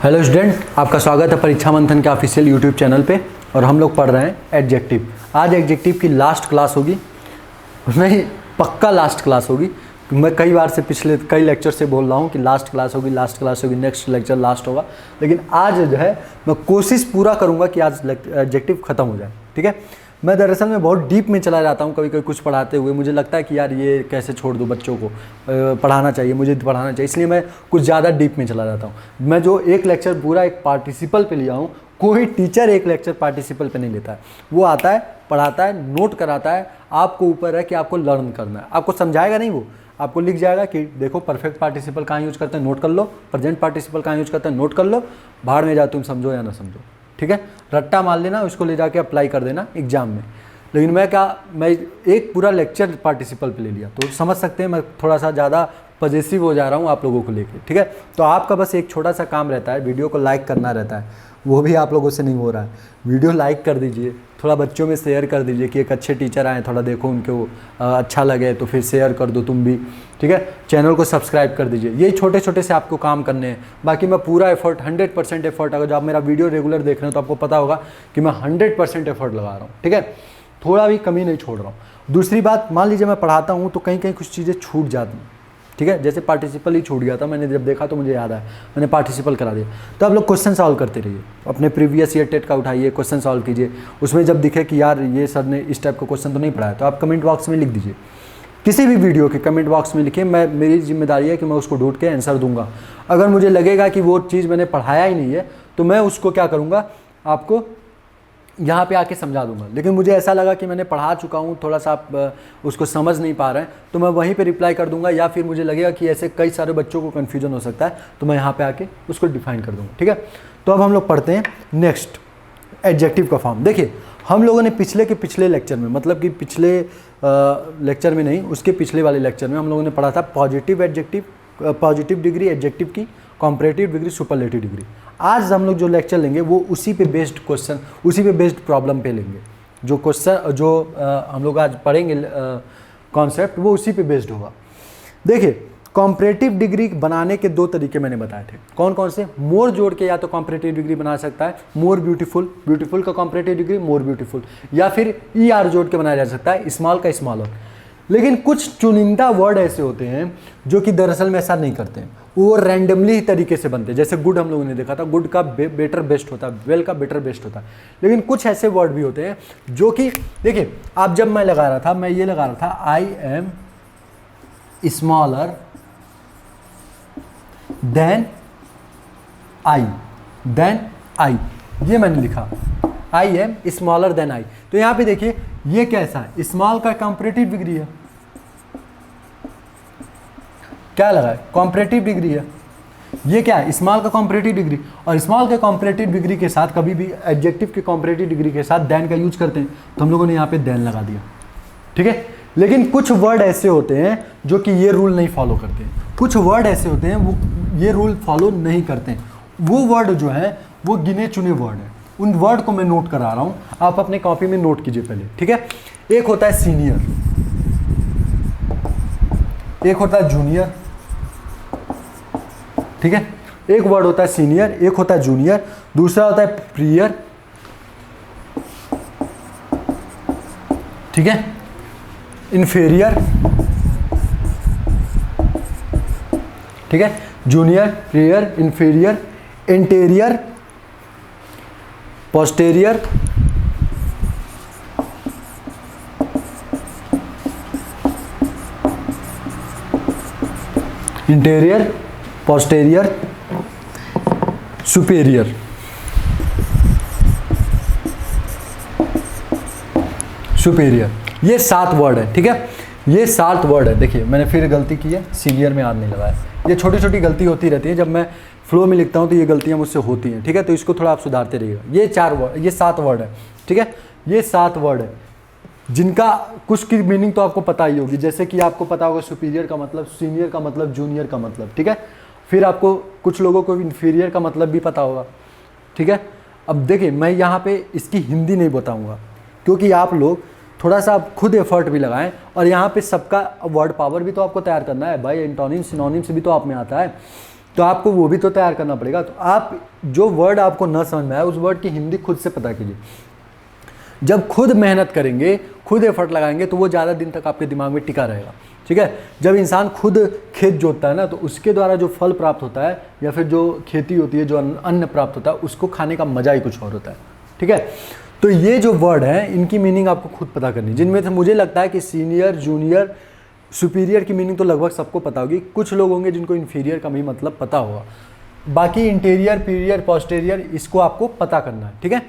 Hello student, आपका स्वागत है परीक्षा मंथन के ऑफिशियल यूट्यूब चैनल पे। और हम लोग पढ़ रहे हैं एडजेक्टिव। आज एडजेक्टिव की लास्ट क्लास होगी, नहीं पक्का लास्ट क्लास होगी। मैं कई बार से पिछले कई लेक्चर से बोल रहा हूँ कि लास्ट क्लास होगी, नेक्स्ट लेक्चर लास्ट होगा, लेकिन आज जो है मैं कोशिश पूरा करूँगा कि आज एडजेक्टिव ख़त्म हो जाए। ठीक है, मैं दरअसल में बहुत डीप में चला जाता हूँ कभी कभी कुछ पढ़ाते हुए। मुझे लगता है कि यार ये कैसे छोड़ दूँ, बच्चों को पढ़ाना चाहिए, मुझे पढ़ाना चाहिए, इसलिए मैं कुछ ज़्यादा डीप में चला जाता हूँ। मैं जो एक लेक्चर पूरा एक पार्टिसिपल पे लिया हूँ, कोई टीचर एक लेक्चर पार्टिसिपल पे नहीं लेता है। वो आता है, पढ़ाता है, नोट कराता है, आपको ऊपर है कि आपको लर्न करना है। आपको समझाएगा नहीं, वो आपको लिख जाएगा कि देखो परफेक्ट पार्टिसिपल कहाँ यूज करते हैं, नोट कर लो, प्रेजेंट पार्टिसिपल कहाँ यूज करते हैं, नोट कर लो, बाहर में जाओ, तुम समझो या ना समझो। ठीक है, रट्टा मार लेना, उसको ले जाके अप्लाई कर देना एग्जाम में। लेकिन मैं एक पूरा लेक्चर पार्टिसिपल पे ले लिया, तो समझ सकते हैं मैं थोड़ा सा ज़्यादा पॉजिटिव हो जा रहा हूँ आप लोगों को लेके। ठीक है, तो आपका बस एक छोटा सा काम रहता है, वीडियो को लाइक करना रहता है, वो भी आप लोगों से नहीं हो रहा है। वीडियो लाइक कर दीजिए, थोड़ा बच्चों में शेयर कर दीजिए कि एक अच्छे टीचर आए, थोड़ा देखो उनको अच्छा लगे तो फिर शेयर कर दो तुम भी। ठीक है, चैनल को सब्सक्राइब कर दीजिए। यही छोटे छोटे से आपको काम करने हैं। बाकी मैं पूरा एफर्ट 100% एफर्ट, अगर जो आप मेरा वीडियो रेगुलर देख रहे हो तो आपको पता होगा कि मैं 100% एफर्ट लगा रहा हूँ। ठीक है, थोड़ा भी कमी नहीं छोड़ रहा हूँ। दूसरी बात, मान लीजिए मैं पढ़ाता हूँ तो कहीं कहीं कुछ चीज़ें छूट जाती हैं। ठीक है, जैसे पार्टिसिपल ही छूट गया था, मैंने जब देखा तो मुझे याद आया, मैंने पार्टिसिपल करा दिया। तो आप लोग क्वेश्चन सॉल्व करते रहिए, अपने प्रीवियस ईयर टेट का उठाइए, क्वेश्चन सॉल्व कीजिए। उसमें जब दिखे कि यार ये सर ने इस टाइप का क्वेश्चन तो नहीं पढ़ाया, तो आप कमेंट बॉक्स में लिख दीजिए, किसी भी वीडियो के कमेंट बॉक्स में लिखिए। मेरी जिम्मेदारी है कि मैं उसको ढूंढ के आंसर दूंगा। अगर मुझे लगेगा कि वो चीज़ मैंने पढ़ाया ही नहीं है तो मैं उसको क्या करूँगा, आपको यहाँ पे आके समझा दूंगा। लेकिन मुझे ऐसा लगा कि मैंने पढ़ा चुका हूँ, थोड़ा सा आप उसको समझ नहीं पा रहे हैं, तो मैं वहीं पे रिप्लाई कर दूंगा। या फिर मुझे लगेगा कि ऐसे कई सारे बच्चों को कन्फ्यूजन हो सकता है, तो मैं यहाँ पे आके उसको डिफाइन कर दूंगा। ठीक है, तो अब हम लोग पढ़ते हैं नेक्स्ट एडजेक्टिव का फॉर्म। देखिए, हम लोगों ने पिछले लेक्चर में, मतलब कि पिछले लेक्चर में नहीं, उसके पिछले वाले लेक्चर में हम लोगों ने पढ़ा था positive adjective, positive degree adjective की, कॉम्परेटिव डिग्री, सुपरलेटिव डिग्री। आज हम लोग जो लेक्चर लेंगे वो उसी पे बेस्ड क्वेश्चन, उसी पे बेस्ड प्रॉब्लम पे लेंगे। जो क्वेश्चन जो हम लोग आज पढ़ेंगे कॉन्सेप्ट, वो उसी पे बेस्ड होगा। देखिए, कॉम्परेटिव डिग्री बनाने के दो तरीके मैंने बताए थे। कौन कौन से? मोर जोड़ के या तो कॉम्परेटिव डिग्री बना सकता है, मोर ब्यूटीफुल, ब्यूटीफुल का कॉम्परेटिव डिग्री मोर ब्यूटीफुल, या फिर ER जोड़ के बनाया जा सकता है, स्मॉल का स्मॉलर। लेकिन कुछ चुनिंदा वर्ड ऐसे होते हैं जो कि दरअसल में ऐसा नहीं करते हैं, वो रैंडमली तरीके से बनते हैं। जैसे गुड हम लोगों ने देखा था, गुड का बेटर बेस्ट होता है, वेल का बेटर बेस्ट होता है। लेकिन कुछ ऐसे वर्ड भी होते हैं जो कि, देखिए, आप जब मैं लगा रहा था, मैं ये लगा रहा था I am smaller than I, ये मैंने लिखा, I am smaller than I. तो यहां पे देखिए ये कैसा है, स्मॉल का कॉम्परेटिव डिग्री है, क्या लगा है, कॉम्परेटिव डिग्री है। ये क्या है, स्मॉल का कॉम्परेटिव डिग्री। और स्मॉल के कॉम्परेटिव डिग्री के साथ कभी भी एडजेक्टिव के कॉम्परेटिव डिग्री के साथ देन का यूज करते हैं, तो हम लोगों ने यहाँ पे देन लगा दिया। ठीक है, लेकिन कुछ वर्ड ऐसे होते हैं जो कि ये रूल नहीं फॉलो करते हैं, कुछ वर्ड ऐसे होते हैं वो ये रूल फॉलो नहीं करते हैं। वो वर्ड जो है वो गिने चुने वर्ड है, उन वर्ड को मैं नोट करा रहा हूँ, आप अपने कॉपी में नोट कीजिए पहले। ठीक है, एक होता है सीनियर, एक होता है जूनियर। ठीक है, एक वर्ड होता है सीनियर, एक होता है जूनियर, दूसरा होता है प्रियर। ठीक है, इन्फीरियर। ठीक है, junior, prior, inferior, interior, posterior, interior, posterior, superior. Superior, ये 7 वर्ड है। ठीक है, ये 7 वर्ड है। देखिए, मैंने फिर गलती की है, सीनियर में हाथ नहीं लगाया। ये छोटी छोटी गलती होती रहती है, जब मैं फ्लो में लिखता हूँ तो ये गलतियाँ मुझसे होती हैं। ठीक है, तो इसको थोड़ा आप सुधारते रहिएगा। ये 7 वर्ड है। ठीक है, ये 7 वर्ड है जिनका कुछ की मीनिंग तो आपको पता ही होगी। जैसे कि आपको पता होगा सुपीरियर का मतलब, सीनियर का मतलब, जूनियर का मतलब। ठीक है, फिर आपको कुछ लोगों को इन्फीरियर का मतलब भी पता होगा। ठीक है, अब देखिए, मैं यहाँ पे इसकी हिंदी नहीं बताऊँगा क्योंकि आप लोग थोड़ा सा आप खुद एफर्ट भी लगाएं, और यहाँ पे सबका वर्ड पावर भी तो आपको तैयार करना है भाई। एंटोनिम सिनोनिम से भी तो आप में आता है। तो आपको वो भी तो तैयार करना पड़ेगा। तो आप जो वर्ड आपको न समझ में आए उस वर्ड की हिंदी खुद से पता कीजिए। जब खुद मेहनत करेंगे, खुद एफर्ट लगाएंगे, तो वो ज़्यादा दिन तक आपके दिमाग में टिका रहेगा। ठीक है, जब इंसान खुद खेत जोतता है ना, तो उसके द्वारा जो फल प्राप्त होता है या फिर जो खेती होती है, जो अन्न प्राप्त होता है, उसको खाने का मजा ही कुछ और होता है। ठीक है, तो ये जो वर्ड है इनकी मीनिंग आपको खुद पता करनी, जिनमें से मुझे लगता है कि सीनियर, जूनियर, सुपीरियर की मीनिंग तो लगभग सबको पता होगी। कुछ लोग होंगे जिनको इन्फीरियर का भी मतलब पता होगा। बाकी इंटीरियर, पीरियर, पोस्टेरियर, इसको आपको पता करना है। ठीक है,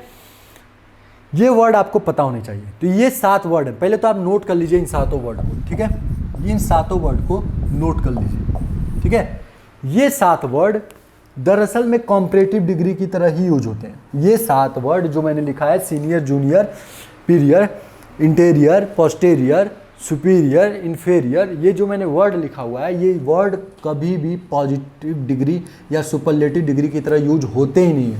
ये वर्ड आपको पता होने चाहिए। तो ये 7 वर्ड है, पहले तो आप नोट कर लीजिए इन 7 वर्ड को। ठीक है, इन 7 वर्ड को नोट कर लीजिए। ठीक है, ये 7 वर्ड दरअसल में कॉम्परेटिव डिग्री की तरह ही यूज होते हैं। ये 7 वर्ड जो मैंने लिखा है, senior, junior, prior, interior, posterior, superior, inferior, ये जो मैंने वर्ड लिखा हुआ है, ये वर्ड कभी भी पॉजिटिव डिग्री या सुपरलेटिव डिग्री की तरह यूज होते ही नहीं है।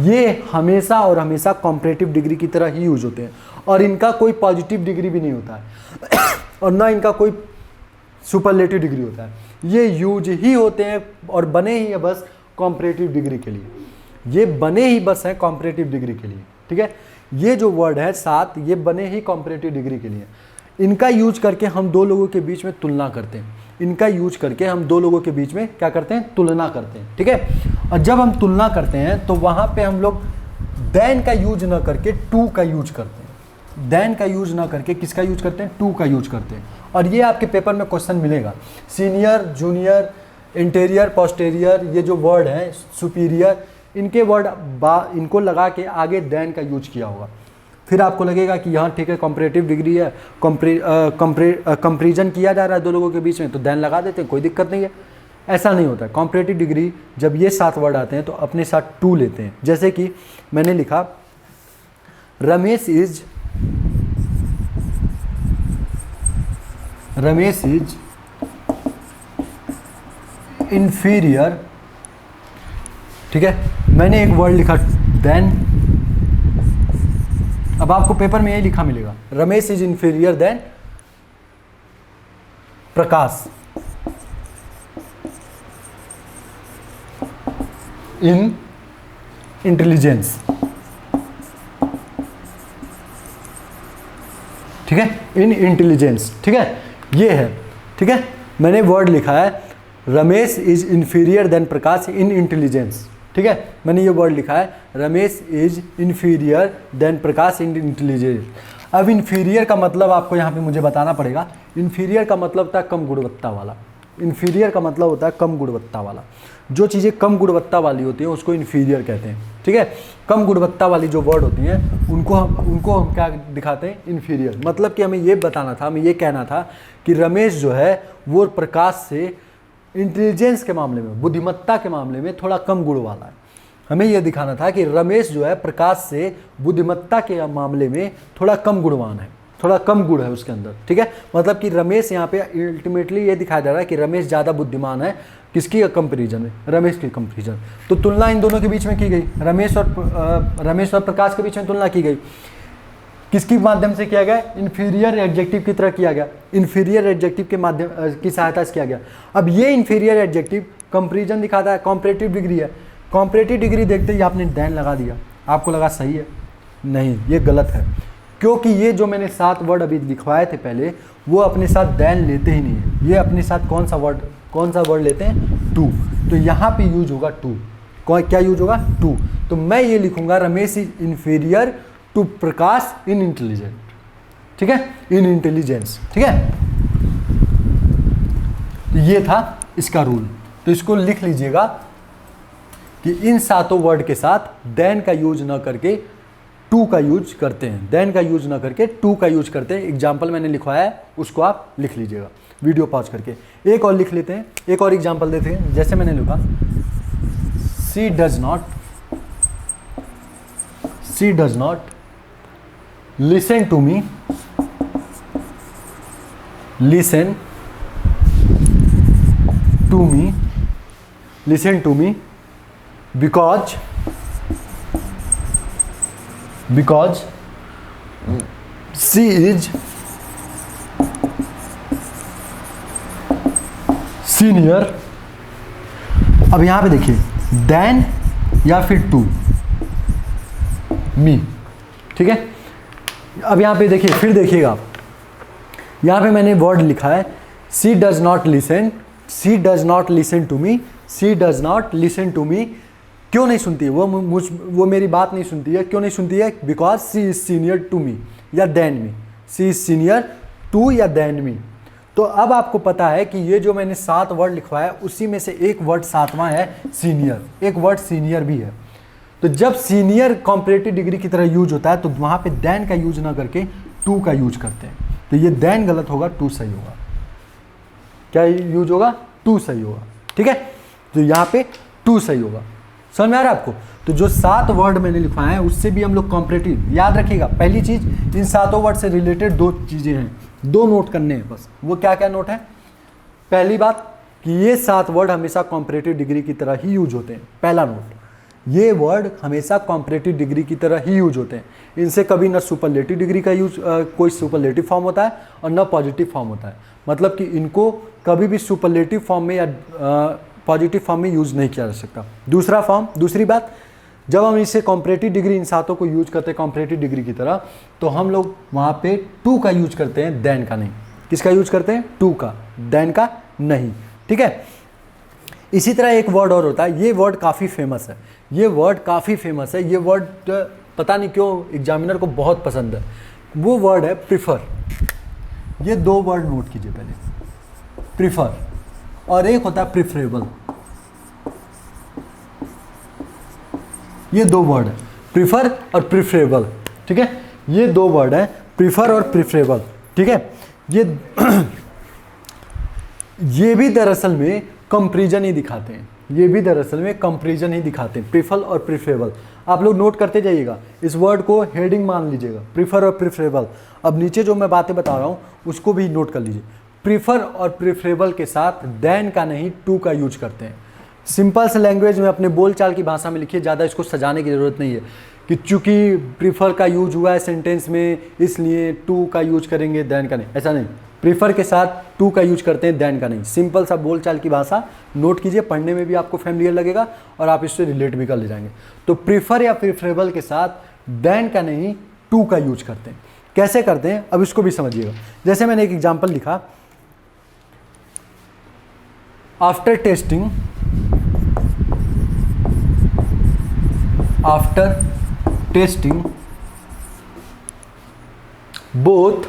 ये हमेशा और हमेशा कॉम्परेटिव डिग्री की तरह ही यूज होते हैं, और इनका कोई पॉजिटिव डिग्री भी नहीं होता है और ना इनका कोई सुपरलेटिव डिग्री होता है। ये यूज ही होते हैं और बने ही है बस कॉम्परेटिव डिग्री के लिए। ये बने ही बस हैं कॉम्परेटिव डिग्री के लिए। ठीक है, ये जो वर्ड है 7, ये बने ही कॉम्परेटिव डिग्री के लिए। इनका यूज करके हम 2 लोगों के बीच में तुलना करते हैं। इनका यूज करके हम 2 लोगों के बीच में क्या करते हैं, तुलना करते हैं। ठीक है, और जब हम तुलना करते हैं तो वहाँ पे हम लोग देन का यूज ना करके टू का यूज करते हैं। देन का यूज ना करके किसका यूज करते हैं, टू का यूज करते हैं। और ये आपके पेपर में क्वेश्चन मिलेगा। सीनियर, जूनियर, इंटीरियर, पोस्टेरियर, ये जो वर्ड है, सुपीरियर, इनके वर्ड इनको लगा के आगे देन का यूज किया होगा। फिर आपको लगेगा कि यहाँ ठीक है कॉम्परेटिव डिग्री है, कंपेरिजन किया जा रहा है 2 लोगों के बीच में, तो देन लगा देते हैं, कोई दिक्कत नहीं है। ऐसा नहीं होता है। कॉम्परेटिव डिग्री जब ये 7 वर्ड आते हैं तो अपने साथ टू लेते हैं। जैसे कि मैंने लिखा रमेश इज इंफीरियर। ठीक है, मैंने एक वर्ड लिखा देन। अब आपको पेपर में यही लिखा मिलेगा, Ramesh is inferior than Prakash in intelligence. ठीक है, इन इंटेलिजेंस। ठीक है, ये है। ठीक है, मैंने वर्ड लिखा है Ramesh is inferior than Prakash in intelligence. ठीक है, मैंने ये वर्ड लिखा है Ramesh is inferior than Prakash in intelligence. अब इंफीरियर का मतलब आपको यहाँ पे मुझे बताना पड़ेगा। इंफीरियर का मतलब होता है कम गुणवत्ता वाला। इंफीरियर का मतलब होता है कम गुणवत्ता वाला। जो चीज़ें कम गुणवत्ता वाली होती हैं उसको इंफीरियर कहते हैं। ठीक है, कम गुणवत्ता वाली जो वर्ड होती हैं उनको हम क्या दिखाते हैं, इंफीरियर। मतलब कि हमें ये बताना था, हमें ये कहना था कि रमेश जो है वो प्रकाश से इंटेलिजेंस के मामले में, बुद्धिमत्ता के मामले में थोड़ा कम गुण वाला है। हमें यह दिखाना था कि रमेश जो है प्रकाश से बुद्धिमत्ता के मामले में थोड़ा कम गुणवान है, थोड़ा कम गुण है उसके अंदर। ठीक है, मतलब कि रमेश यहाँ पे अल्टीमेटली ये दिखाया जा रहा है कि रमेश ज़्यादा बुद्धिमान है। किसकी कंपेरिजन में, रमेश की कंपेरिजन। तो तुलना इन दोनों के बीच में की गई, रमेश और प्रकाश के बीच में तुलना की गई। किसके माध्यम से किया गया, इन्फीरियर एडजेक्टिव की तरह किया गया। इन्फीरियर एडजेक्टिव के माध्यम की सहायता से किया गया। अब ये इन्फीरियर एडजेक्टिव कंपेरिजन दिखाता है, कॉम्परेटिव डिग्री है। कॉम्परेटिव डिग्री देखते ही आपने देन लगा दिया, आपको लगा सही है, नहीं, ये गलत है। क्योंकि ये जो मैंने 7 वर्ड अभी लिखवाए थे पहले, वो अपने साथ देन लेते ही नहीं है। ये अपने साथ कौन सा वर्ड लेते हैं, टू। तो यहाँ पे यूज होगा टू। क्या यूज होगा, टू। तो मैं ये लिखूंगा Ramesh is inferior to Prakash in intelligent. ठीक है, इन इंटेलिजेंस। ठीक है, तो ये था इसका रूल। तो इसको लिख लीजिएगा कि इन 7 वर्ड के साथ देन का यूज ना करके टू का यूज करते हैं। देन का यूज ना करके टू का यूज करते हैं। एग्जाम्पल मैंने लिखवाया है, उसको आप लिख लीजिएगा वीडियो पॉज करके। एक और लिख लेते हैं, एक और एग्जाम्पल देते हैं। जैसे मैंने लिखा she does not listen to me because she is senior अब यहाँ पे देखिए देन या फिर टू मी, ठीक है। अब यहाँ पे देखिए, फिर देखिएगा आप, यहाँ पे मैंने वर्ड लिखा है she does not listen, she does not listen to me, she does not listen to me. क्यों नहीं सुनती है वो मेरी बात नहीं सुनती है। क्यों नहीं सुनती है? Because she is senior to me या than me, she is senior to या देन मी। तो अब आपको पता है कि ये जो मैंने 7 वर्ड लिखवाया उसी में से एक वर्ड 7वां है सीनियर, एक वर्ड सीनियर भी है। तो जब सीनियर कॉम्परेटिव डिग्री की तरह यूज होता है तो वहाँ पे देन का यूज ना करके टू का यूज करते हैं। तो ये देन गलत होगा, टू सही होगा। क्या यूज होगा? टू सही होगा, ठीक है। तो यहाँ पे टू सही होगा। समझ में आ रहा है आपको? तो जो 7 वर्ड मैंने लिखवाए हैं उससे भी हम लोग कॉम्परेटिव, याद रखिएगा पहली चीज़, इन 7 वर्ड से रिलेटेड 2 चीज़ें हैं, 2 नोट करने हैं बस। वो क्या क्या नोट है? पहली बात कि ये 7 वर्ड हमेशा कॉम्परेटिव डिग्री की तरह ही यूज होते हैं। पहला नोट, ये वर्ड हमेशा कॉम्परेटिव डिग्री की तरह ही यूज होते हैं। इनसे कभी ना सुपरलेटिव डिग्री का यूज कोई सुपरलेटिव फॉर्म होता है और ना पॉजिटिव फॉर्म होता है। मतलब कि इनको कभी भी सुपरलेटिव फॉर्म में या पॉजिटिव फॉर्म में यूज नहीं किया जा सकता। दूसरी बात, जब हम इसे कॉम्परेटिव डिग्री इन 7 को यूज करते हैं कॉम्परेटिव डिग्री की तरह, तो हम लोग वहाँ पे टू का यूज करते हैं, देन का नहीं। किसका यूज करते हैं? टू का, देन का नहीं, ठीक है। इसी तरह एक वर्ड और होता है, ये वर्ड काफ़ी फेमस है, ये वर्ड काफ़ी फेमस है, ये वर्ड पता नहीं क्यों एग्जामिनर को बहुत पसंद है। वो वर्ड है प्रिफर। ये 2 वर्ड नोट कीजिए पहले, प्रिफर और एक होता है प्रिफरेबल। ये 2 वर्ड है, प्रिफर और प्रिफरेबल, ठीक है। ये 2 वर्ड है, प्रिफर और प्रिफरेबल, ठीक है। ये भी दरअसल में कंपैरिजन ही दिखाते हैं, ये भी दरअसल में कंपैरिजन ही दिखाते हैं, प्रिफर और प्रिफरेबल। आप लोग नोट करते जाइएगा, इस वर्ड को हेडिंग मान लीजिएगा, प्रिफर और प्रिफरेबल। अब नीचे जो मैं बातें बता रहा हूँ उसको भी नोट कर लीजिए। प्रिफर और प्रिफरेबल के साथ देन का नहीं, टू का यूज करते हैं। सिंपल से लैंग्वेज में अपने बोलचाल की भाषा में लिखिए, ज़्यादा इसको सजाने की ज़रूरत नहीं है कि चूंकि प्रिफर का यूज हुआ है सेंटेंस में इसलिए टू का यूज करेंगे, देन का नहीं, ऐसा नहीं। प्रिफर के साथ टू का यूज करते हैं, देन का नहीं। सिंपल सा बोलचाल की भाषा नोट कीजिए, पढ़ने में भी आपको फैमिलियर लगेगा और आप इससे रिलेट भी कर ले जाएंगे। तो प्रिफर या प्रिफरेबल के साथ देन का नहीं, टू का यूज करते हैं। कैसे करते हैं अब इसको भी समझिएगा। जैसे मैंने एक एग्जाम्पल लिखा, after testing both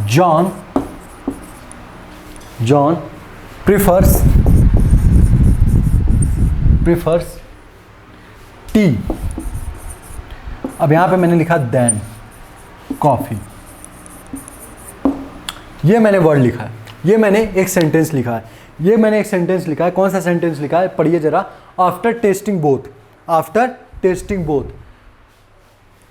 John prefers tea। अब यहां पे मैंने लिखा देन कॉफी। ये मैंने वर्ड लिखा है, ये मैंने एक सेंटेंस लिखा है, कौन सा सेंटेंस लिखा है पढ़िए जरा। आफ्टर टेस्टिंग बोथ,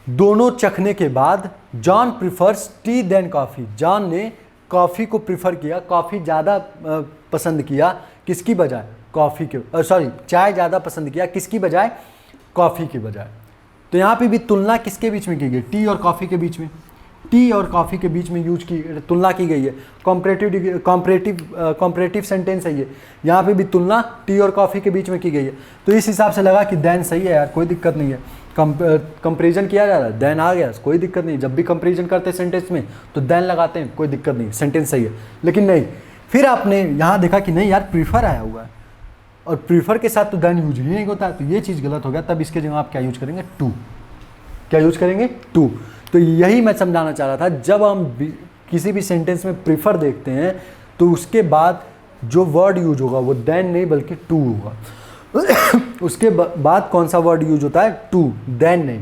दोनों चखने के बाद, John prefers tea than coffee, जॉन ने कॉफ़ी को प्रिफर किया, कॉफ़ी ज़्यादा पसंद किया किसकी बजाय? कॉफ़ी के, सॉरी चाय ज़्यादा पसंद किया किसकी बजाय? कॉफ़ी की बजाय। तो यहाँ पे भी तुलना किसके बीच में की गई? टी और कॉफ़ी के बीच में, टी और कॉफ़ी के बीच में तुलना की गई है। कॉम्परेटिव सेंटेंस है ये, यहाँ पे भी तुलना टी और कॉफ़ी के बीच में की गई है। तो इस हिसाब से लगा कि देन सही है यार, कोई दिक्कत नहीं है। कंपैरिजन किया जा रहा है, देन आ गया, कोई दिक्कत नहीं। जब भी कंपैरिजन करते हैं सेंटेंस में तो देन लगाते हैं, कोई दिक्कत नहीं, सेंटेंस सही है। लेकिन नहीं, फिर आपने यहाँ देखा कि नहीं यार प्रीफर आया हुआ है और प्रीफर के साथ तो देन यूज ही नहीं होता, तो ये चीज़ गलत हो गया। तब इसके जगह आप क्या यूज करेंगे? टू। क्या यूज करेंगे? टू। तो यही मैं समझाना चाह रहा था, जब हम किसी भी सेंटेंस में प्रीफर देखते हैं तो उसके बाद जो वर्ड यूज होगा वो देन नहीं बल्कि टू होगा। उसके बाद कौन सा वर्ड यूज होता है? टू, देन नहीं।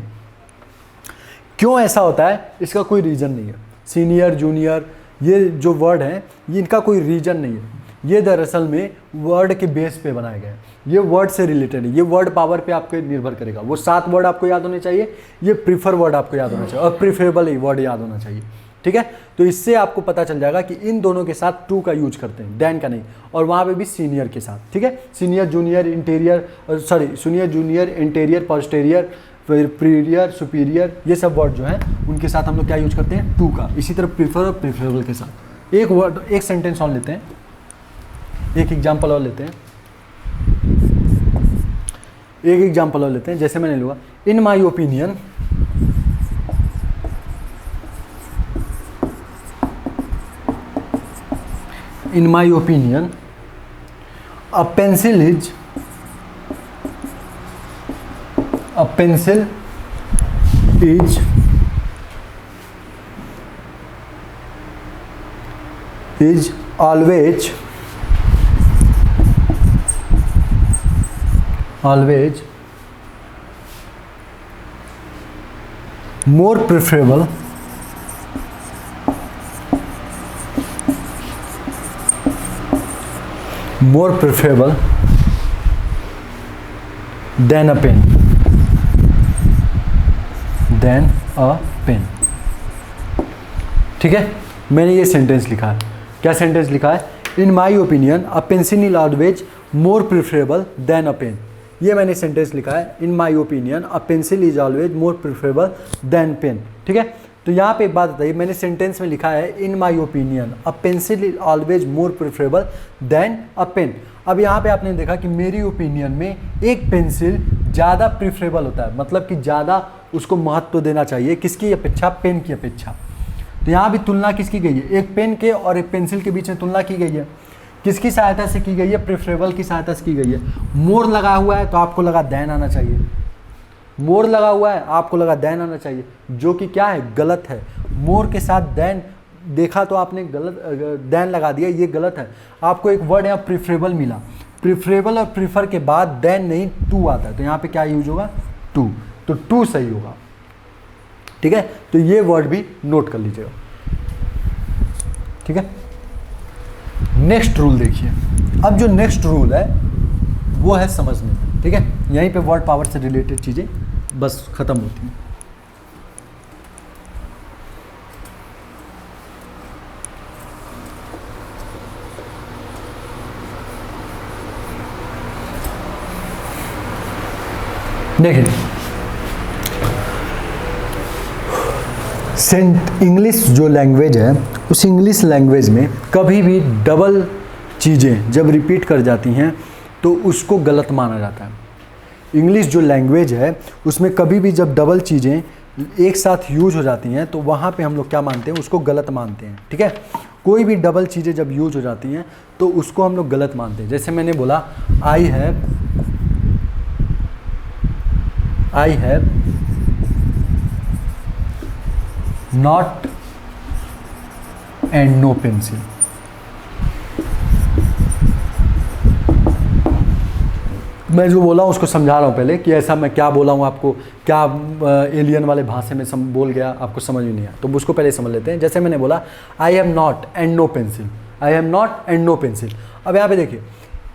क्यों ऐसा होता है? इसका कोई रीज़न नहीं है। सीनियर, जूनियर, ये जो वर्ड हैं ये इनका कोई रीजन नहीं है। ये दरअसल में वर्ड के बेस पे बनाए गए हैं, ये वर्ड से रिलेटेड है। ये वर्ड पावर पे आपको निर्भर करेगा। वो 7 वर्ड आपको याद होने चाहिए, ये प्रीफर वर्ड आपको याद होना चाहिए और प्रीफरेबल वर्ड याद होना चाहिए, ठीक है। तो इससे आपको पता चल जाएगा कि इन दोनों के साथ टू का यूज करते हैं, देन का नहीं। और वहाँ पे भी सीनियर के साथ, ठीक है। Senior, junior, interior, posterior, prior, superior, ये सब वर्ड जो हैं उनके साथ हम लोग क्या यूज करते हैं? टू का। इसी तरह प्रीफर और प्रीफरेबल के साथ। एक वर्ड, एक सेंटेंस और लेते हैं। एक एग्जाम्पल और लेते हैं, जैसे मैंने लिखा in my opinion, a pencil is always more preferable than a pen. ठीक है, मैंने ये सेंटेंस लिखा है। क्या सेंटेंस लिखा है? In my opinion a pencil is always more preferable than a pen. ये मैंने सेंटेंस लिखा है, in my opinion a pencil is always more preferable than pen. ठीक है, तो यहाँ पे एक बात बताइए, मैंने सेंटेंस में लिखा है in my opinion a pencil is always more preferable than a pen. अब यहाँ पे आपने देखा कि मेरी ओपिनियन में एक पेंसिल ज़्यादा प्रिफरेबल होता है, मतलब कि ज़्यादा उसको महत्व देना चाहिए, किसकी अपेक्षा? पेन की अपेक्षा। तो यहाँ भी तुलना किसकी गई है? एक पेन के और एक पेंसिल के बीच में तुलना की गई है। किसकी सहायता से की गई है? प्रिफरेबल की सहायता से की गई है। मोर लगा हुआ है तो आपको लगा देन आना चाहिए, मोर लगा हुआ है आपको लगा देन आना चाहिए, जो कि क्या है? गलत है। मोर के साथ देन देखा तो आपने गलत, देन लगा दिया, ये गलत है। आपको एक वर्ड यहाँ प्रिफरेबल मिला, प्रिफरेबल और प्रीफर के बाद देन नहीं टू आता है, तो यहाँ पे क्या यूज होगा? टू, तो टू सही होगा। ठीक है, तो ये वर्ड भी नोट कर लीजिएगा। ठीक है, नेक्स्ट रूल देखिए। अब जो नेक्स्ट रूल है वो है समझने में। ठीक है, यहीं पे वर्ड पावर से रिलेटेड चीजें बस खत्म होती हैं। देखिए, इंग्लिश जो लैंग्वेज है, उस इंग्लिश लैंग्वेज में कभी भी डबल चीज़ें जब रिपीट कर जाती हैं तो उसको गलत माना जाता है। इंग्लिश जो लैंग्वेज है उसमें कभी भी जब डबल चीज़ें एक साथ यूज हो जाती हैं तो वहाँ पे हम लोग क्या मानते हैं? उसको गलत मानते हैं। ठीक है, कोई भी डबल चीज़ें जब यूज हो जाती हैं तो उसको हम लोग गलत मानते हैं। जैसे मैंने बोला I have not and no pencil. मैं जो बोला हूँ उसको समझा रहा हूँ पहले कि ऐसा मैं क्या बोला हूँ आपको, क्या एलियन वाले भाषा में बोल गया, आपको समझ में नहीं आया, तो उसको पहले समझ लेते हैं। जैसे मैंने बोला I have not and no pencil, I have not and no pencil. अब यहाँ पे देखिए,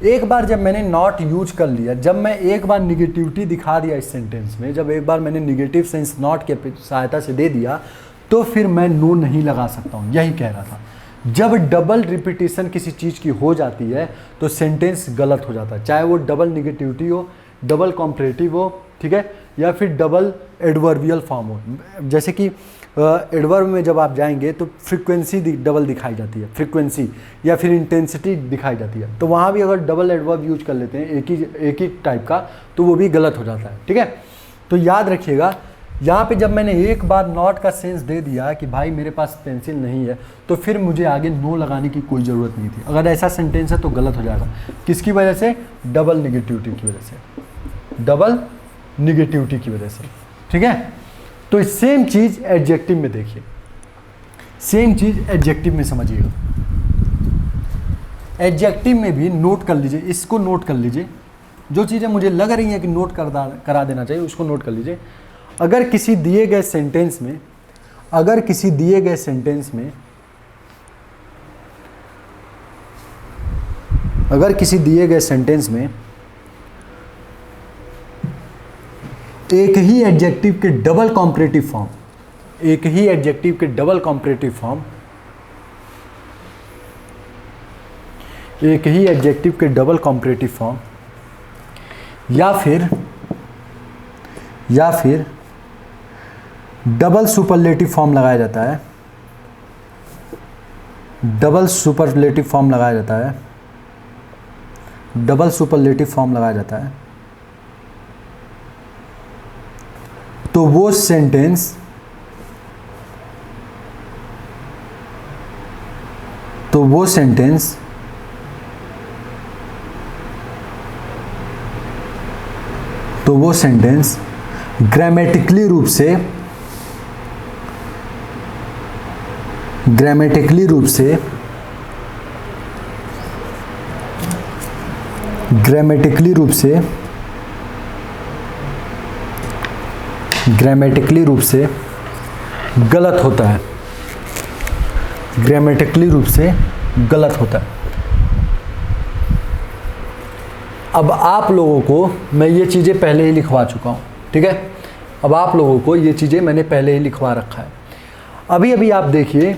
एक बार जब मैंने नॉट यूज कर लिया, जब मैं एक बार निगेटिविटी दिखा दिया इस सेंटेंस में, जब एक बार मैंने निगेटिव सेंस नॉट के सहायता से दे दिया तो फिर मैं नो नहीं लगा सकता हूँ। यही कह रहा था, जब डबल रिपीटेशन किसी चीज़ की हो जाती है तो सेंटेंस गलत हो जाता है, चाहे वो डबल निगेटिविटी हो, डबल कॉम्परेटिव हो, ठीक है, या फिर डबल एडवर्बियल फॉर्म हो। जैसे कि एडवर्ब में जब आप जाएंगे तो फ्रीक्वेंसी डबल दिखाई जाती है, फ्रीक्वेंसी या फिर इंटेंसिटी दिखाई जाती है, तो वहाँ भी अगर डबल एडवर्ब यूज कर लेते हैं एक ही टाइप का तो वो भी गलत हो जाता है। ठीक है, तो याद रखिएगा, यहाँ पे जब मैंने एक बार नॉट का सेंस दे दिया कि भाई मेरे पास पेंसिल नहीं है, तो फिर मुझे आगे नो लगाने की कोई ज़रूरत नहीं थी। अगर ऐसा सेंटेंस है तो गलत हो जाएगा। किसकी वजह से? डबल निगेटिविटी की वजह से, डबल निगेटिविटी की वजह से। ठीक है, तो सेम चीज़ एडजेक्टिव में देखिए, सेम चीज़ एडजेक्टिव में समझिएगा। एडजेक्टिव में भी नोट कर लीजिए, इसको नोट कर लीजिए, जो चीज़ें मुझे लग रही हैं कि नोट करा देना चाहिए उसको नोट कर लीजिए। अगर किसी दिए गए सेंटेंस में, अगर किसी दिए गए सेंटेंस में, अगर किसी दिए गए सेंटेंस में एक ही एडजेक्टिव के डबल कॉम्परेटिव फॉर्म, एक ही एडजेक्टिव के डबल कॉम्परेटिव फॉर्म, एक ही एडजेक्टिव के डबल कॉम्परेटिव फॉर्म या फिर डबल सुपरलेटिव फॉर्म लगाया जाता है, डबल सुपरलेटिव फॉर्म लगाया जाता है, डबल सुपरलेटिव फॉर्म लगाया जाता है तो वो सेंटेंस ग्रामेटिकली रूप से गलत होता है। अब आप लोगों को मैं ये चीज़ें पहले ही लिखवा चुका हूँ, ठीक है। अब आप लोगों को ये चीज़ें मैंने पहले ही लिखवा रखा है। अभी आप देखिए,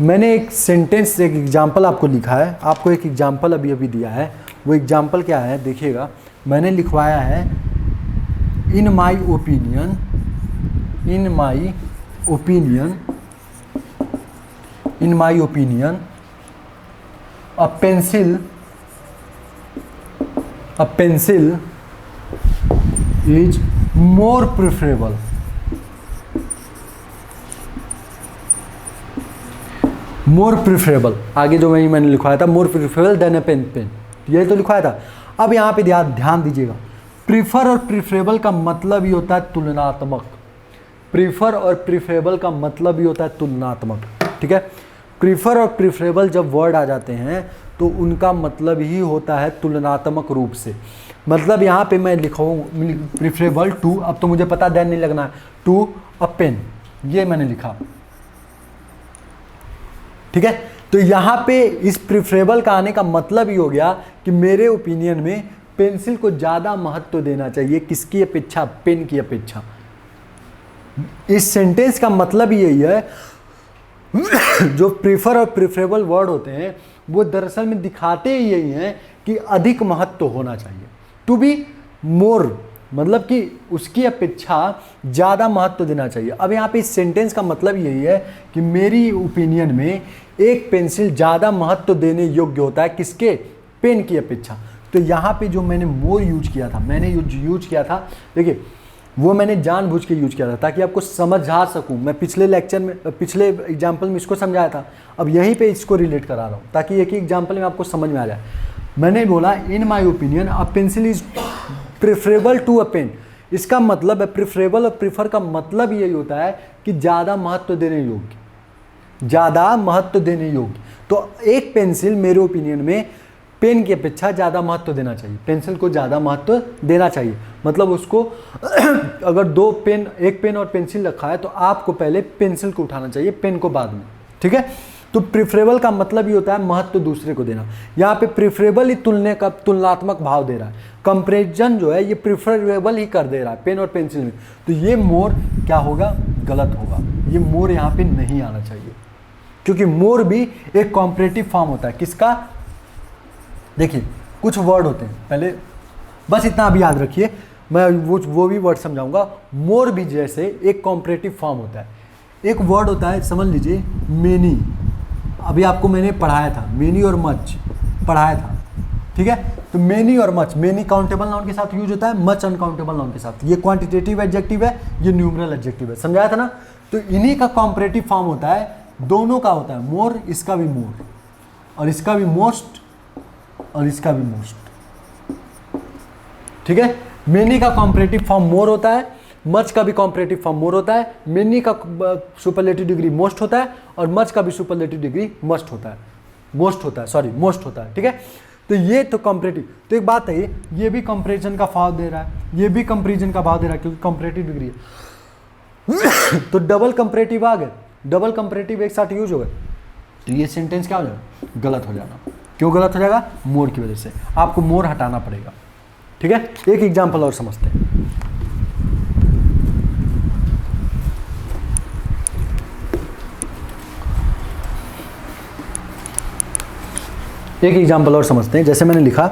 मैंने एक सेंटेंस, एक एग्जाम्पल आपको लिखा है, आपको एक एग्जाम्पल अभी दिया है। वो एग्जाम्पल क्या है देखिएगा, मैंने लिखवाया है in my opinion a pencil is more preferable आगे जो मैंने लिखवाया था more preferable than a pen, यही तो लिखवाया था। अब यहाँ पे ध्यान दीजिएगा, प्रीफर और प्रीफरेबल का मतलब ही होता है तुलनात्मक। ठीक है। प्रीफर और प्रीफरेबल जब वर्ड आ जाते हैं तो उनका मतलब ही होता है तुलनात्मक रूप से। मतलब यहाँ पे मैं लिखाऊँ प्रीफरेबल टू, अब तो मुझे पता देन नहीं लगना है, टू अ पेन, ये मैंने लिखा, ठीक है। तो यहाँ पे इस प्रीफरेबल का आने का मतलब ही हो गया कि मेरे ओपिनियन में पेंसिल को ज़्यादा महत्व देना चाहिए, किसकी अपेक्षा, पेन की अपेक्षा। इस सेंटेंस का मतलब यही है जो प्रीफर और प्रीफरेबल वर्ड होते हैं वो दरअसल में दिखाते ही यही हैं कि अधिक महत्व होना चाहिए, टू बी मोर, मतलब कि उसकी अपेक्षा ज़्यादा महत्व देना चाहिए। अब यहाँ पे इस सेंटेंस का मतलब यही है कि मेरी ओपिनियन में एक पेंसिल ज़्यादा महत्व देने योग्य होता है, किसके, पेन की अपेक्षा। तो यहाँ पे जो मैंने मोर यूज किया था, देखिए वो मैंने जानबूझ के यूज किया था ताकि आपको समझा सकूं। मैं पिछले एग्जाम्पल में इसको समझाया था, अब यहीं पे इसको रिलेट करा रहा हूँ ताकि एक ही एग्जाम्पल में आपको समझ में आ जाए। मैंने बोला in my opinion a pencil is preferable to a pen. इसका मतलब है प्रेफरेबल और प्रीफर का मतलब यही होता है कि ज़्यादा महत्व देने योग्य। तो एक पेंसिल मेरे ओपिनियन में पेन की अपेक्षा ज़्यादा महत्व देना चाहिए, पेंसिल को ज़्यादा महत्व देना चाहिए। मतलब उसको अगर एक पेन और पेंसिल रखा है तो आपको पहले पेंसिल को उठाना चाहिए, पेन को बाद में, ठीक है। तो प्रीफरेबल का मतलब ये होता है महत्व दूसरे को देना। यहाँ पे प्रीफरेबल ही तुलनात्मक भाव दे रहा है, कंपैरिजन जो है ये प्रीफरेबल ही कर दे रहा है पेन और पेंसिल में। तो ये मोर क्या होगा, गलत होगा, ये मोर यहाँ पे नहीं आना चाहिए, क्योंकि मोर भी एक कॉम्परेटिव फॉर्म होता है। किसका, देखिए कुछ वर्ड होते हैं, पहले बस इतना अभी याद रखिए, मैं वो भी वर्ड समझाऊंगा। मोर भी जैसे एक कॉम्परेटिव फॉर्म होता है। एक वर्ड होता है, समझ लीजिए मेनी, अभी आपको मैंने पढ़ाया था, मेनी और मच पढ़ाया था, ठीक है। तो मेनी और मच, मेनी काउंटेबल नाउन के साथ यूज होता है, मच अनकाउंटेबल नाउन के साथ। ये क्वांटिटेटिव एडजेक्टिव है, ये न्यूमरल एडजेक्टिव है, समझाया था ना। तो इन्हीं का कॉम्परेटिव फॉर्म होता है, दोनों का होता है मोर, इसका भी मोर और इसका भी मोस्ट और इसका भी मोस्ट, ठीक है। मेनी का कॉम्परेटिव फॉर्म मोर होता है, मच का भी कॉम्परेटिव फॉर्म मोर होता है, मेनी का सुपरलेटिव डिग्री मोस्ट होता है और मच का भी सुपरलेटिव डिग्री मोस्ट होता है, ठीक है। तो ये तो कॉम्परेटिव, तो एक बात है ये भी कंपैरिजन का भाव दे रहा है, ये भी कंपैरिजन का भाव दे रहा है क्योंकि कॉम्परेटिव डिग्री है। तो डबल कंपैरेटिव आ गए, डबल कंपैरेटिव एक साथ यूज हो गए, तो ये सेंटेंस क्या हो जाएगा, गलत हो जाएगा। क्यों गलत हो जाएगा, मोर की वजह से, आपको मोर हटाना पड़ेगा, ठीक है। एक एग्जांपल और समझते हैं। जैसे मैंने लिखा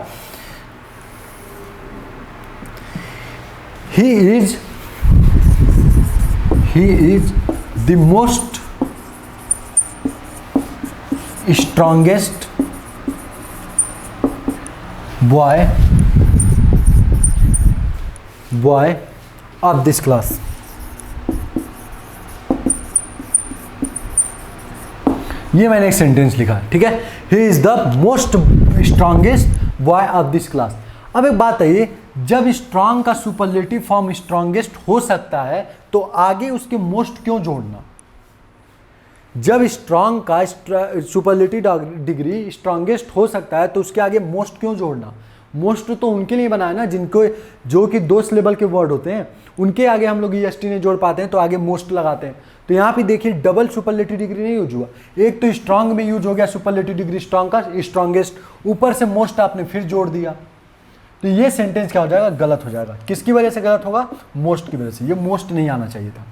he is the most boy of this class. ये मैंने एक सेंटेंस लिखा, ठीक है। He is the most strongest boy of this class. अब एक बात है, जब स्ट्रांग का सुपरलेटिव फॉर्म स्ट्रांगेस्ट हो सकता है तो आगे उसके मोस्ट क्यों जोड़ना? जब स्ट्रांग का सुपरलेटिव डिग्री स्ट्रांगेस्ट हो सकता है तो उसके आगे मोस्ट क्यों जोड़ना? मोस्ट तो उनके लिए बना है ना जिनको, जो कि 2 सिलेबल के वर्ड होते हैं, उनके आगे हम लोग EST नहीं जोड़ पाते हैं तो आगे मोस्ट लगाते हैं। तो यहाँ पे देखिए डबल सुपरलेटिव डिग्री नहीं यूज हुआ, एक तो स्ट्रांग में यूज हो गया सुपरलेटिव डिग्री स्ट्रांग का स्ट्रांगेस्ट, ऊपर से मोस्ट आपने फिर जोड़ दिया, तो ये सेंटेंस क्या हो जाएगा? गलत हो जाएगा। किसकी वजह से गलत होगा? मोस्ट की वजह से। ये मोस्ट नहीं आना चाहिए था।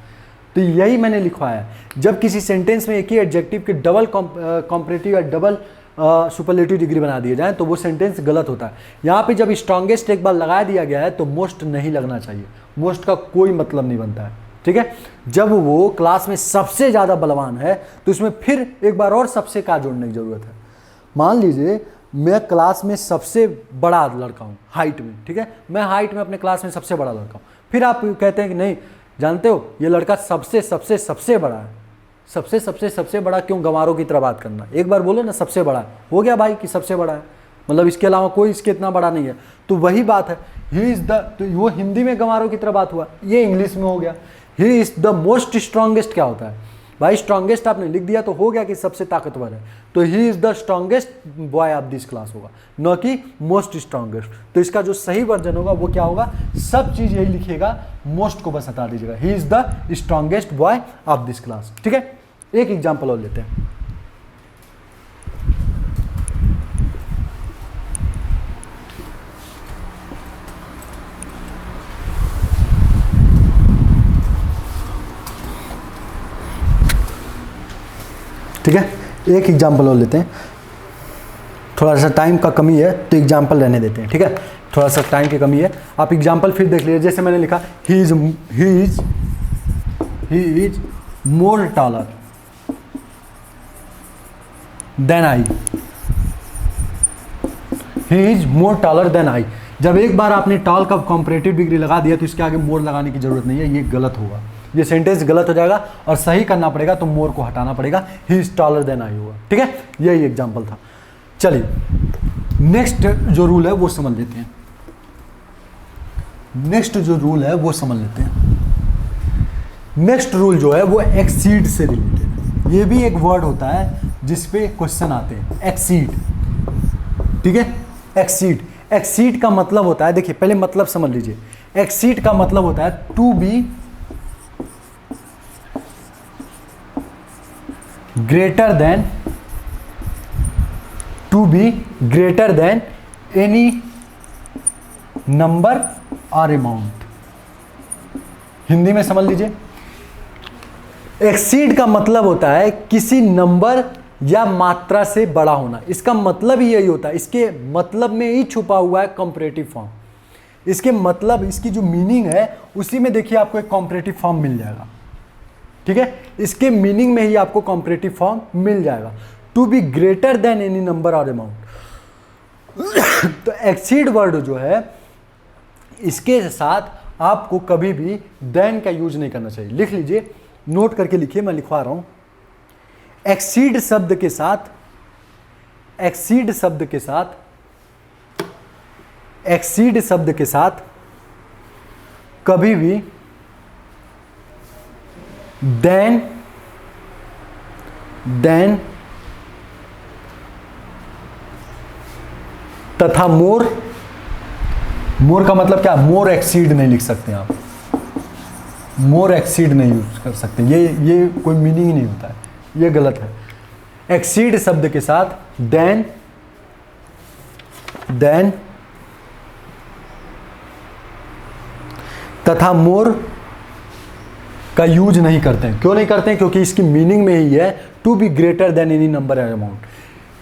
तो यही मैंने लिखवाया है, जब किसी सेंटेंस में एक ही एडजेक्टिव के डबल कॉम्परेटिव या डबल सुपरलेटिव डिग्री बना दिए जाए तो वो सेंटेंस गलत होता है। यहाँ पे जब स्ट्रांगेस्ट एक बार लगा दिया गया है तो मोस्ट नहीं लगना चाहिए, मोस्ट का कोई मतलब नहीं बनता है, ठीक है। जब वो क्लास में सबसे ज़्यादा बलवान है तो उसमें फिर एक बार और सबसे का जोड़ने की ज़रूरत है। मान लीजिए मैं क्लास में सबसे बड़ा लड़का हूँ हाइट में, ठीक है, मैं हाइट में अपने क्लास में सबसे बड़ा लड़का हूँ, फिर आप कहते हैं कि नहीं जानते हो ये लड़का सबसे सबसे सबसे बड़ा है। सबसे बड़ा क्यों गंवारों की तरह बात करना? एक बार बोलो ना सबसे बड़ा है, हो गया भाई कि सबसे बड़ा है, मतलब इसके अलावा कोई इसके इतना बड़ा नहीं है। तो वही बात है, ही इज़ द, तो वो हिंदी में गंवारों की तरह बात हुआ, ये इंग्लिश में हो गया। He is the most strongest क्या होता है भाई? स्ट्रांगेस्ट आपने लिख दिया तो हो गया कि सबसे ताकतवर है, तो he is the strongest boy of this class होगा, न कि मोस्ट स्ट्रांगेस्ट। तो इसका जो सही वर्जन होगा वो क्या होगा? सब चीज़ यही लिखिएगा, मोस्ट को बस हटा दीजिएगा। He is the strongest boy of this class, ठीक है। एक एग्जाम्पल और लेते हैं। ठीक है, एक एग्जाम्पल और लेते हैं। थोड़ा सा टाइम का कमी है तो एग्जाम्पल रहने देते हैं, ठीक है, थोड़ा सा टाइम की कमी है। आप एग्जाम्पल फिर देख लीजिए, जैसे मैंने लिखा he is more taller than I. He is more taller than I. जब एक बार आपने टॉल का कॉम्परेटिव डिग्री लगा दिया तो इसके आगे मोर लगाने की जरूरत नहीं है, ये गलत होगा, ये सेंटेंस गलत हो जाएगा और सही करना पड़ेगा तो मोर को हटाना पड़ेगा, he is taller than I होगा, ठीक है। यही एग्जाम्पल था। चलिए नेक्स्ट जो रूल है वो समझ लेते हैं। नेक्स्ट रूल जो है वो एक्सीड से रिलेटेड है। ये भी एक वर्ड होता है जिसपे क्वेश्चन आते हैं, एक्सीड, ठीक है। एक्सीड का मतलब होता है, देखिए पहले मतलब समझ लीजिए। एक्सीड का मतलब होता है to be greater than any number और अमाउंट। हिंदी में समझ लीजिए, एक्सीड का मतलब होता है किसी नंबर या मात्रा से बड़ा होना। इसका मतलब ही यही होता है, इसके मतलब में ही छुपा हुआ है कॉम्परेटिव फॉर्म। इसके मतलब, इसकी जो मीनिंग है उसी में देखिए आपको एक कॉम्परेटिव फॉर्म मिल जाएगा, ठीक है। इसके मीनिंग में ही आपको कॉम्परेटिव फॉर्म मिल जाएगा, to be greater than any number और अमाउंट। तो एक्सीड वर्ड जो है इसके साथ आपको कभी भी देन का यूज नहीं करना चाहिए। लिख लीजिए, नोट करके लिखिए, मैं लिखवा रहा हूं। एक्सीड शब्द के साथ कभी भी देन तथा मोर का मतलब क्या? मोर एक्सीड नहीं लिख सकते आप, मोर एक्सीड नहीं यूज कर सकते, ये कोई मीनिंग ही नहीं होता है, ये गलत है। एक्सीड शब्द के साथ देन तथा मोर का यूज नहीं करते हैं। क्यों नहीं करते हैं? क्योंकि इसकी मीनिंग में ही है to be greater than any number या अमाउंट।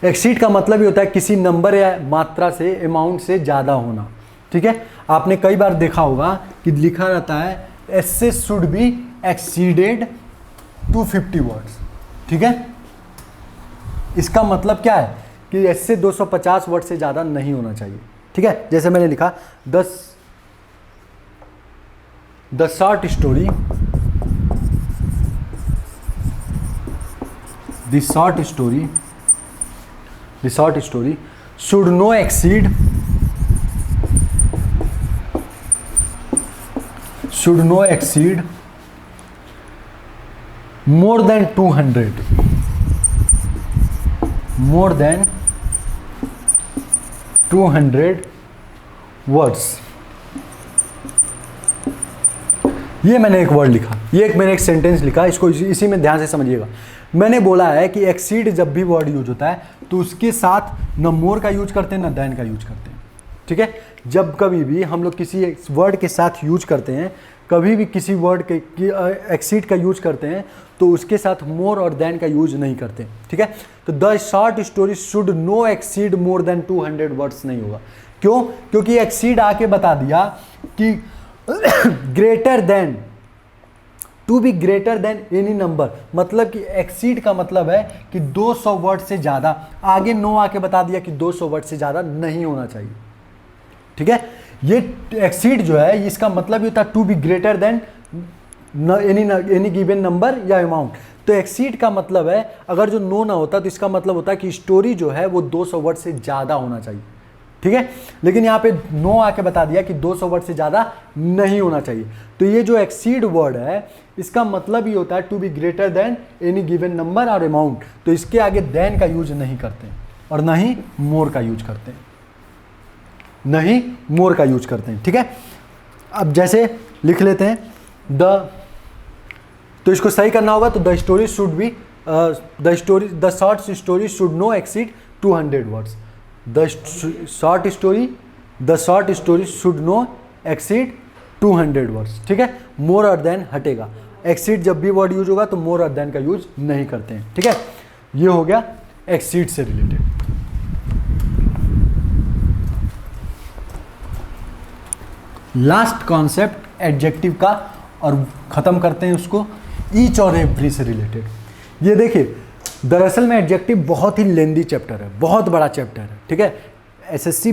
एक्सीड का मतलब ही होता है किसी नंबर या मात्रा से, अमाउंट से ज़्यादा होना, ठीक है। आपने कई बार देखा होगा कि लिखा रहता है एसे शुड बी एक्सीडेड 250 वर्ड्स, ठीक है। इसका मतलब क्या है कि एसे 250 वर्ड से ज़्यादा नहीं होना चाहिए, ठीक है, जैसे मैंने लिखा the short story, the short story should no exceed more than 200 words. ये मैंने एक वर्ड लिखा, मैंने एक सेंटेंस लिखा, इसको इसी में ध्यान से समझिएगा। मैंने बोला है कि एक्सीड जब भी वर्ड यूज होता है तो उसके साथ न मोर का यूज करते हैं न देन का यूज करते हैं, ठीक है। जब कभी भी हम लोग किसी वर्ड के साथ यूज करते हैं, कभी भी किसी वर्ड के एक्सीड का यूज करते हैं तो उसके साथ मोर और देन का यूज नहीं करते, ठीक है। तो the short story should no exceed more than 200 words नहीं होगा। क्यों? क्योंकि एक्सीड आके बता दिया कि greater than, to be greater than any number, मतलब कि एक्सीड का मतलब है कि 200 वर्ड से ज़्यादा। आगे नो आके बता दिया कि 200 वर्ड से ज़्यादा नहीं होना चाहिए, ठीक है। ये एक्सीड जो है इसका मतलब ये होता है to be greater than any given number या अमाउंट। तो एक्सीड का मतलब है, अगर जो नो ना होता तो इसका मतलब होता है कि स्टोरी जो है वो 200 वर्ड से ज़्यादा होना चाहिए, ठीक है। लेकिन यहाँ पे नो आके बता दिया कि 200 वर्ड से ज़्यादा नहीं होना चाहिए। तो ये जो एक्सीड वर्ड है इसका मतलब ही होता है to be greater than any given number और अमाउंट। तो इसके आगे देन का यूज नहीं करते हैं और ना ही मोर का यूज करते हैं, ठीक है। अब जैसे लिख लेते हैं तो इसको सही करना होगा तो the story should be the short story should no exceed 200 words. The short story should no exceed 200 words, ठीक है। मोर और देन हटेगा, एक्सीड जब भी वर्ड यूज होगा तो मोर और देन का यूज नहीं करते हैं, ठीक है। ये हो गया एक्सीड से रिलेटेड। लास्ट कॉन्सेप्ट एडजेक्टिव का और ख़त्म करते हैं उसको ईच और एवरी से रिलेटेड। ये देखिए, दरअसल में एडजेक्टिव बहुत ही लेंदी चैप्टर है, बहुत बड़ा चैप्टर है, ठीक है। एसएससी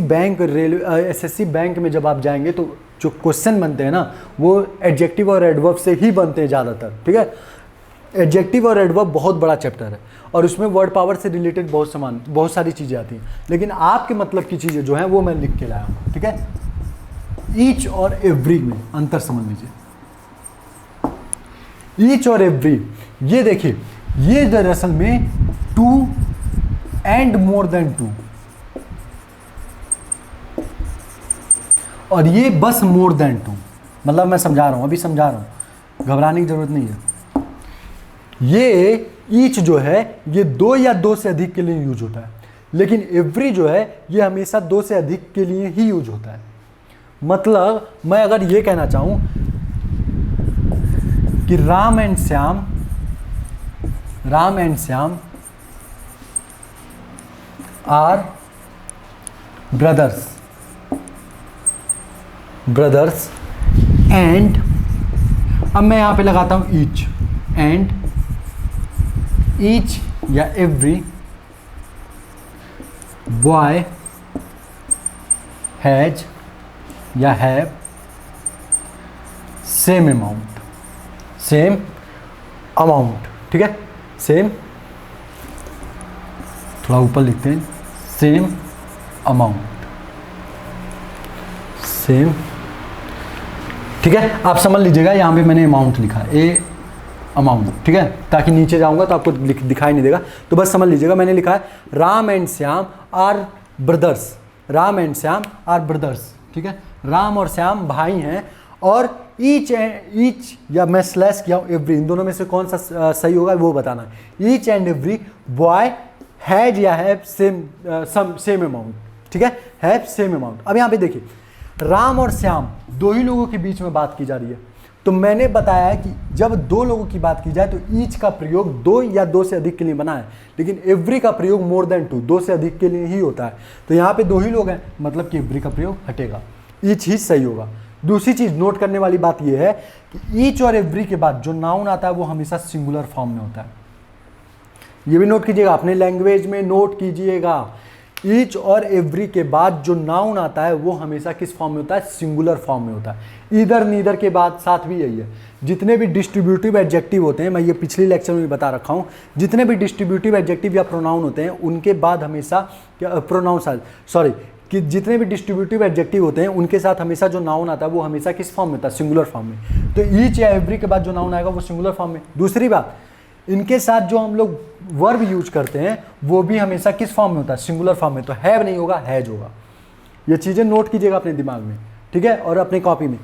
बैंक में जब आप जाएंगे तो जो क्वेश्चन बनते हैं ना वो एडजेक्टिव और एडवर्ब से ही बनते हैं ज़्यादातर, ठीक है। एडजेक्टिव और एडवर्ब बहुत बड़ा चैप्टर है और उसमें वर्ड पावर से रिलेटेड बहुत सारी चीज़ें आती हैं, लेकिन आपके मतलब की चीज़ें जो हैं वो मैं लिख के लाया हूँ, ठीक है। ईच और एवरी में अंतर समझ लीजिए। ईच और एवरी, ये देखिए, ये दरअसल में two and more than two, और ये बस मोर देन टू। मतलब मैं समझा रहा हूं, अभी समझा रहा हूं, घबराने की जरूरत नहीं है। ये ईच जो है ये 2 या 2 से अधिक के लिए यूज होता है, लेकिन एवरी जो है ये हमेशा 2 से अधिक के लिए ही यूज होता है। मतलब मैं अगर ये कहना चाहूं कि Ram and Shyam are brothers and, अब मैं यहां पे लगाता हूं ईच, एंड ईच या एवरी बॉय हैज या हैव सेम अमाउंट, ठीक है। सेम, थोड़ा ऊपर लिखते हैं, सेम अमाउंट, सेम, ठीक है। आप समझ लीजिएगा, यहाँ पे मैंने अमाउंट लिखा, अमाउंट, ठीक है, ताकि नीचे जाऊंगा तो आपको दिखाई नहीं देगा, तो बस समझ लीजिएगा। मैंने लिखा है Ram and Shyam are brothers, ठीक है। राम और श्याम भाई हैं, और ईच या मैं स्लैश किया हूँ एवरी, इन दोनों में से कौन सा सही होगा वो बताना है। Each and every boy has या हैव सेम अमाउंट, ठीक है, हैव सेम अमाउंट। अब यहाँ पे देखिए, राम और श्याम 2 ही लोगों के बीच में बात की जा रही है, तो मैंने बताया है कि जब 2 लोगों की बात की जाए तो ईच का प्रयोग 2 या 2 से अधिक के लिए बना है, लेकिन एवरी का प्रयोग मोर देन 2 से अधिक के लिए ही होता है। तो यहाँ पे 2 ही लोग हैं, मतलब कि एवरी का प्रयोग हटेगा, ईच ही सही होगा। दूसरी चीज नोट करने वाली बात यह है कि ईच और एवरी के बाद जो नाउन आता है वो हमेशा सिंगुलर फॉर्म में होता है। ये भी नोट कीजिएगा, अपने लैंग्वेज में नोट कीजिएगा, ईच और एवरी के बाद जो नाउन आता है वो हमेशा किस फॉर्म में होता है, सिंगुलर फॉर्म में होता है। ईदर नीदर के बाद साथ भी यही है। जितने भी डिस्ट्रीब्यूटिव एडजेक्टिव होते हैं, मैं ये पिछले लेक्चर में भी बता रखा हूँ, जितने भी डिस्ट्रीब्यूटिव एडजेक्टिव या प्रोनाउन होते हैं उनके बाद हमेशा प्रोनाउन सॉरी कि जितने भी डिस्ट्रीब्यूटिव एडजेक्टिव होते हैं उनके साथ हमेशा जो नाउन आता है वो हमेशा किस फॉर्म में होता है, सिंगुलर फॉर्म में। तो ईच या एवरी के बाद जो नाउन आएगा वो सिंगुलर फॉर्म में। दूसरी बात, इनके साथ जो हम लोग वर्ब यूज करते हैं वो भी हमेशा किस फॉर्म में होता है, सिंगुलर फॉर्म में। तो हैव नहीं होगा, हैज होगा। ये चीज़ें नोट कीजिएगा अपने दिमाग में, ठीक है, और अपने कॉपी में।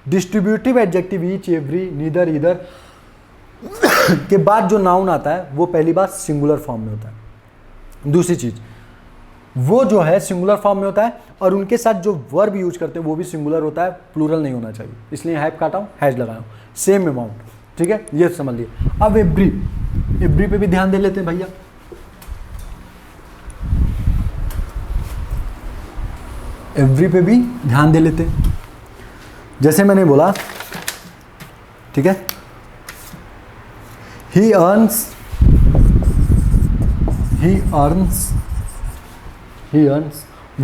Distributive adjective each, every, neither, either के बाद जो नाउन आता है वो पहली बात सिंगुलर फॉर्म में होता है। दूसरी चीज़, वो जो है सिंगुलर फॉर्म में होता है और उनके साथ जो वर्ब यूज करते हैं वो भी सिंगुलर होता है, प्लूरल नहीं होना चाहिए। इसलिए हैव काटा हूँ, हैज लगाया हूँ, सेम अमाउंट, ठीक है, ये समझ लिए। अब एवरी, एवरी पे भी ध्यान दे लेते हैं भैया। एवरी पे भी ध्यान दे लेते हैं। जैसे मैंने बोला, ठीक है, ही अर्न्स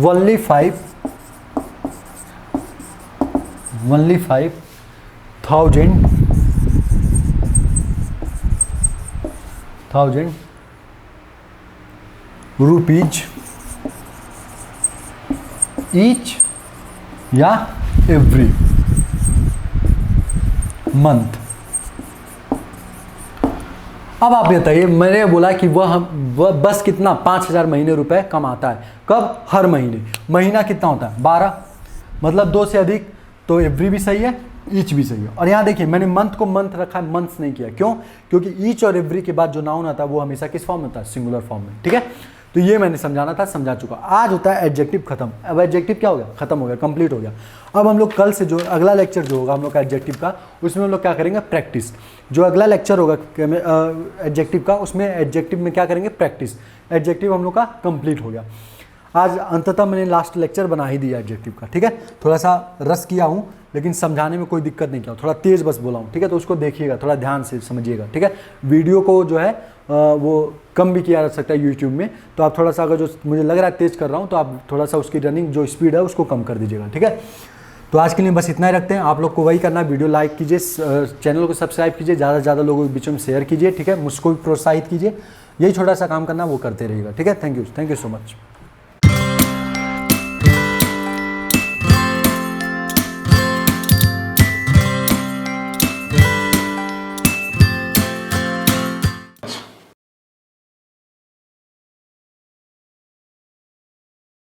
only 5,000 rupees each या every month। अब आप बताइए, मैंने बोला कि वह बस कितना 5,000 महीने रुपए कमाता है। कब? हर महीने। महीना कितना होता है? 12, मतलब 2 से अधिक। तो एवरी भी सही है, ईच भी सही है। और यहाँ देखिए मैंने मंथ को मंथ रखा है, मंथ्स नहीं किया। क्यों? क्योंकि ईच और एवरी के बाद जो नाउन आता है वो हमेशा किस फॉर्म में होता है, सिंगुलर फॉर्म में, ठीक है। तो ये मैंने समझाना था, समझा चुका। आज होता है एडजेक्टिव खत्म। अब एडजेक्टिव क्या हो गया? खत्म हो गया, कंप्लीट हो गया। अब हम लोग कल से जो अगला लेक्चर जो होगा हम लोग का एडजेक्टिव का, उसमें हम लोग क्या करेंगे? प्रैक्टिस। जो अगला लेक्चर होगा एडजेक्टिव का, उसमें एडजेक्टिव में क्या करेंगे? प्रैक्टिस। एडजेक्टिव हम लोग का कंप्लीट हो गया। आज अंततः मैंने लास्ट लेक्चर बना ही दिया एडजेक्टिव का, ठीक है। थोड़ा सा रस किया हूँ लेकिन समझाने में कोई दिक्कत नहीं किया, थोड़ा तेज़ बस बोला हूँ, ठीक है। तो उसको देखिएगा, थोड़ा ध्यान से समझिएगा, ठीक है। वीडियो को जो है वो कम भी किया जा सकता है यूट्यूब में। तो आप थोड़ा सा, अगर जो मुझे लग रहा है तेज़ कर रहा हूँ, तो आप थोड़ा सा उसकी रनिंग जो स्पीड है उसको कम कर दीजिएगा, ठीक है। तो आज के लिए बस इतना ही रखते हैं। आप लोग को वही करना है, वीडियो लाइक कीजिए, चैनल को सब्सक्राइब कीजिए, ज़्यादा से ज़्यादा लोगों के बीच में शेयर कीजिए, ठीक है। मुझको भी प्रोत्साहित कीजिए। यही छोटा सा काम करना, वो करते रहिएगा, ठीक है। Thank you so much.